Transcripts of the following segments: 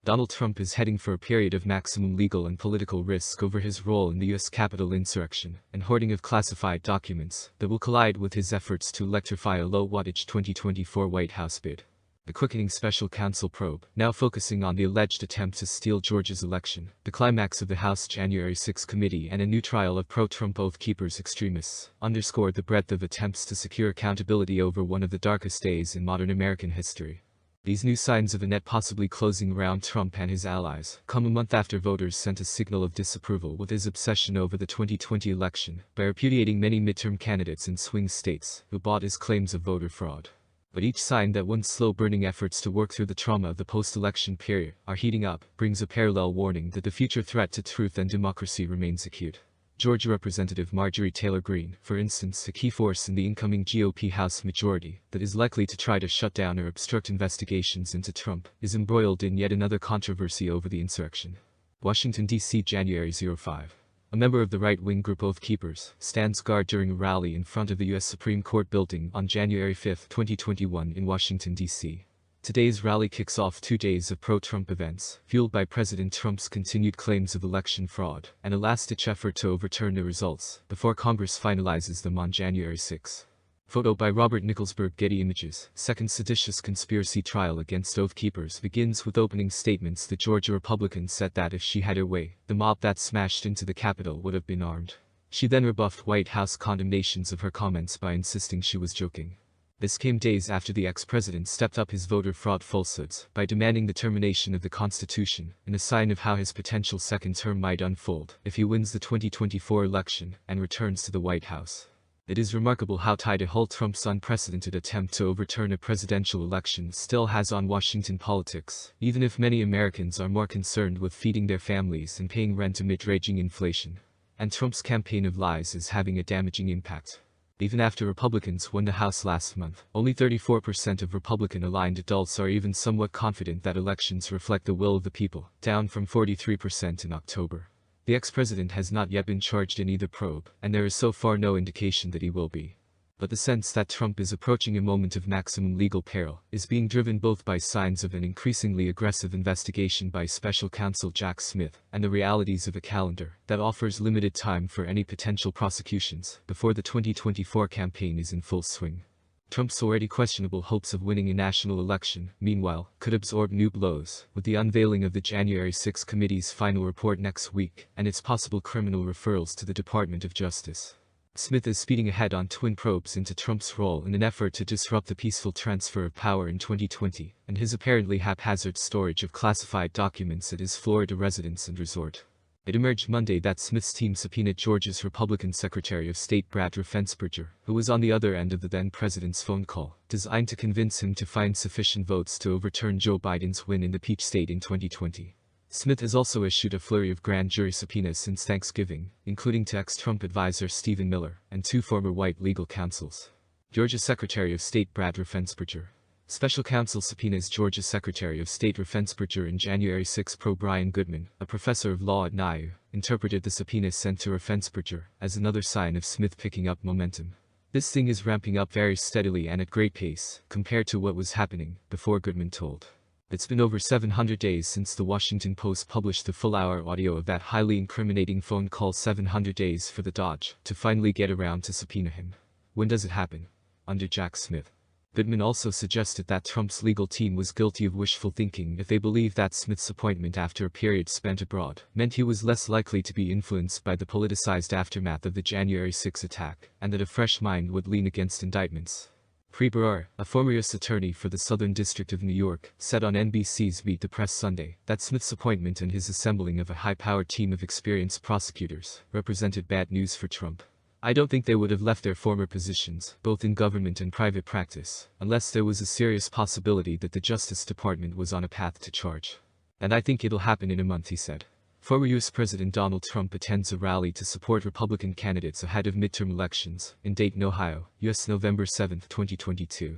Donald Trump is heading for a period of maximum legal and political risk over his role in the U.S. Capitol insurrection and hoarding of classified documents that will collide with his efforts to electrify a low-wattage 2024 White House bid. The quickening special counsel probe, now focusing on the alleged attempt to steal Georgia's election, the climax of the House January 6 committee and a new trial of pro-Trump oath keepers extremists, underscored the breadth of attempts to secure accountability over one of the darkest days in modern American history. These new signs of a net possibly closing around Trump and his allies come a month after voters sent a signal of disapproval with his obsession over the 2020 election by repudiating many midterm candidates in swing states who bought his claims of voter fraud. But each sign that one's slow-burning efforts to work through the trauma of the post-election period are heating up brings a parallel warning that the future threat to truth and democracy remains acute. Georgia Representative Marjorie Taylor Greene, for instance, a key force in the incoming GOP House majority that is likely to try to shut down or obstruct investigations into Trump, is embroiled in yet another controversy over the insurrection. Washington, D.C. January 05. A member of the right-wing group Oath Keepers stands guard during a rally in front of the U.S. Supreme Court building on January 5, 2021 in Washington, D.C. Today's rally kicks off 2 days of pro-Trump events, fueled by President Trump's continued claims of election fraud and a last-ditch effort to overturn the results before Congress finalizes them on January 6. Photo by Robert Nicholsberg. Getty Images. Second seditious conspiracy trial against Oath Keepers begins with opening statements. The Georgia Republican said that if she had her way, the mob that smashed into the Capitol would have been armed. She then rebuffed White House condemnations of her comments by insisting she was joking. This came days after the ex-president stepped up his voter fraud falsehoods by demanding the termination of the Constitution, in a sign of how his potential second term might unfold if he wins the 2024 election and returns to the White House. It is remarkable how tight a hold Trump's unprecedented attempt to overturn a presidential election still has on Washington politics, even if many Americans are more concerned with feeding their families and paying rent amid raging inflation. And Trump's campaign of lies is having a damaging impact. Even after Republicans won the House last month, only 34% of Republican-aligned adults are even somewhat confident that elections reflect the will of the people, down from 43% in October. The ex-president has not yet been charged in either probe, and there is so far no indication that he will be. But the sense that Trump is approaching a moment of maximum legal peril is being driven both by signs of an increasingly aggressive investigation by special counsel Jack Smith and the realities of a calendar that offers limited time for any potential prosecutions before the 2024 campaign is in full swing. Trump's already questionable hopes of winning a national election, meanwhile, could absorb new blows with the unveiling of the January 6 committee's final report next week and its possible criminal referrals to the Department of Justice. Smith is speeding ahead on twin probes into Trump's role in an effort to disrupt the peaceful transfer of power in 2020 and his apparently haphazard storage of classified documents at his Florida residence and resort. It emerged Monday that Smith's team subpoenaed Georgia's Republican Secretary of State Brad Raffensperger, who was on the other end of the then-president's phone call, designed to convince him to find sufficient votes to overturn Joe Biden's win in the Peach State in 2020. Smith has also issued a flurry of grand jury subpoenas since Thanksgiving, including to ex-Trump advisor Stephen Miller and 2 former white legal counsels. Georgia Secretary of State Brad Raffensperger. Special counsel subpoenas Georgia Secretary of State Raffensperger in January 6. Brian Goodman, a professor of law at NYU, interpreted the subpoena sent to Raffensperger as another sign of Smith picking up momentum. This thing is ramping up very steadily and at great pace, compared to what was happening before, Goodman told. It's been over 700 days since the Washington Post published the full-hour audio of that highly incriminating phone call. 700 days for the DOJ to finally get around to subpoena him. When does it happen? Under Jack Smith. Goodman also suggested that Trump's legal team was guilty of wishful thinking if they believed that Smith's appointment after a period spent abroad meant he was less likely to be influenced by the politicized aftermath of the January 6 attack, and that a fresh mind would lean against indictments. Preberer, a former U.S. attorney for the Southern District of New York, said on NBC's Meet the Press Sunday that Smith's appointment and his assembling of a high-powered team of experienced prosecutors represented bad news for Trump. I don't think they would have left their former positions, both in government and private practice, unless there was a serious possibility that the Justice Department was on a path to charge. And I think it'll happen in a month, he said. Former U.S. President Donald Trump attends a rally to support Republican candidates ahead of midterm elections in Dayton, Ohio, U.S. November 7, 2022.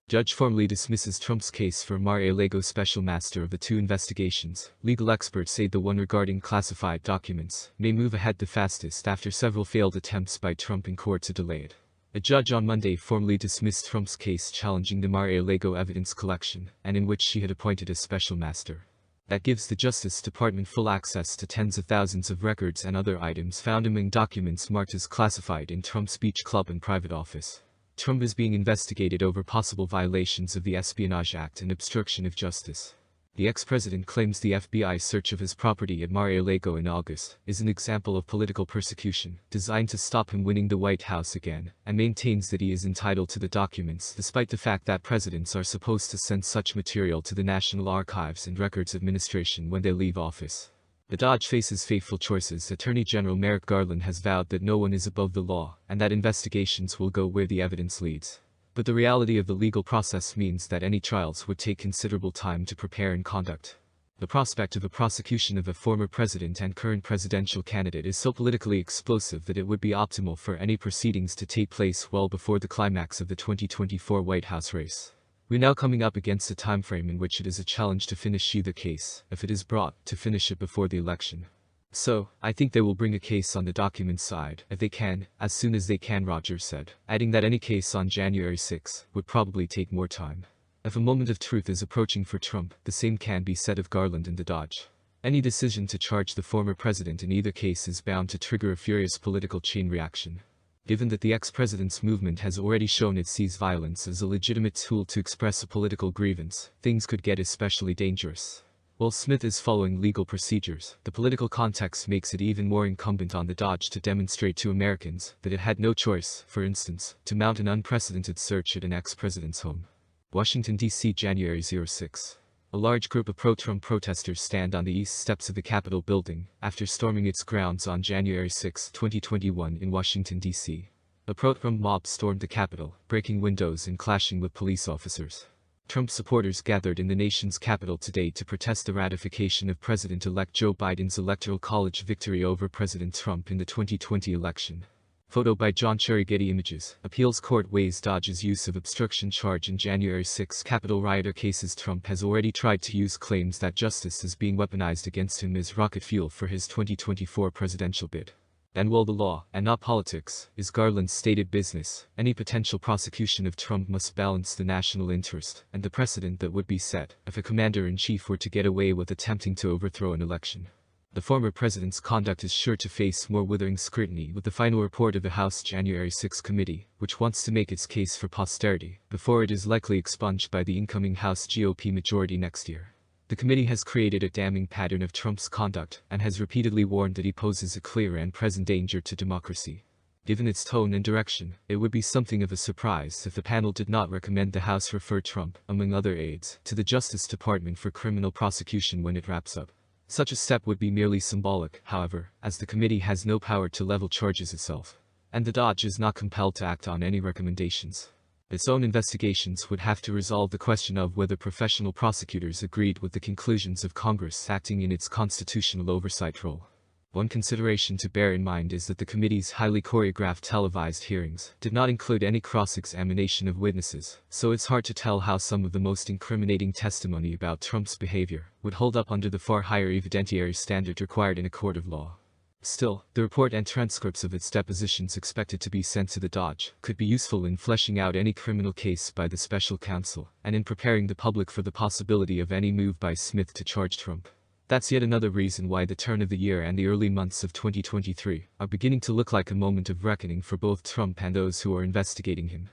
Judge formally dismisses Trump's case for Mar-a-Lago special master of the 2 investigations. Legal experts say the one regarding classified documents may move ahead the fastest after several failed attempts by Trump in court to delay it. A judge on Monday formally dismissed Trump's case challenging the Mar-a-Lago evidence collection, and in which she had appointed a special master. that gives the Justice Department full access to tens of thousands of records and other items found among documents marked as classified in Trump's beach club and private office. Trump is being investigated over possible violations of the Espionage Act and obstruction of justice. The ex-president claims the FBI search of his property at Mar-a-Lago in August is an example of political persecution designed to stop him winning the White House again, and maintains that he is entitled to the documents despite the fact that presidents are supposed to send such material to the National Archives and Records Administration when they leave office. The DOJ faces fateful choices. Attorney General Merrick Garland has vowed that no one is above the law, and that investigations will go where the evidence leads. But the reality of the legal process means that any trials would take considerable time to prepare and conduct. The prospect of a prosecution of a former president and current presidential candidate is so politically explosive that it would be optimal for any proceedings to take place well before the climax of the 2024 White House race. We're now coming up against a timeframe in which it is a challenge to finish either case, if it is brought, to finish it before the election. So, I think they will bring a case on the documents side, if they can, as soon as they can, Rogers said, adding that any case on January 6 would probably take more time. If a moment of truth is approaching for Trump, the same can be said of Garland and the DOJ. Any decision to charge the former president in either case is bound to trigger a furious political chain reaction. Given that the ex-president's movement has already shown it sees violence as a legitimate tool to express a political grievance, things could get especially dangerous. While Smith is following legal procedures, the political context makes it even more incumbent on the DOJ to demonstrate to Americans that it had no choice, for instance, to mount an unprecedented search at an ex-president's home. Washington, D.C. January 06. A large group of pro-Trump protesters stand on the east steps of the Capitol building after storming its grounds on January 6, 2021 in Washington, D.C. A pro-Trump mob stormed the Capitol, breaking windows and clashing with police officers. Trump supporters gathered in the nation's capital today to protest the ratification of President-elect Joe Biden's Electoral College victory over President Trump in the 2020 election. Photo by John Cherry. Getty Images. Appeals Court weighs DOJ's use of obstruction charge in January 6 Capitol rioter cases. Trump has already tried to use claims that justice is being weaponized against him as rocket fuel for his 2024 presidential bid. And while the law, and not politics, is Garland's stated business, any potential prosecution of Trump must balance the national interest and the precedent that would be set if a commander-in-chief were to get away with attempting to overthrow an election. The former president's conduct is sure to face more withering scrutiny with the final report of the House January 6 committee, which wants to make its case for posterity, before it is likely expunged by the incoming House GOP majority next year. The committee has created a damning pattern of Trump's conduct and has repeatedly warned that he poses a clear and present danger to democracy. Given its tone and direction, it would be something of a surprise if the panel did not recommend the House refer Trump, among other aides, to the Justice Department for criminal prosecution when it wraps up. Such a step would be merely symbolic, however, as the committee has no power to level charges itself. And the DOJ is not compelled to act on any recommendations. Its own investigations would have to resolve the question of whether professional prosecutors agreed with the conclusions of Congress acting in its constitutional oversight role. One consideration to bear in mind is that the committee's highly choreographed televised hearings did not include any cross-examination of witnesses, so it's hard to tell how some of the most incriminating testimony about Trump's behavior would hold up under the far higher evidentiary standard required in a court of law. Still, the report and transcripts of its depositions expected to be sent to the DOJ could be useful in fleshing out any criminal case by the special counsel, and in preparing the public for the possibility of any move by Smith to charge Trump. That's yet another reason why the turn of the year and the early months of 2023 are beginning to look like a moment of reckoning for both Trump and those who are investigating him.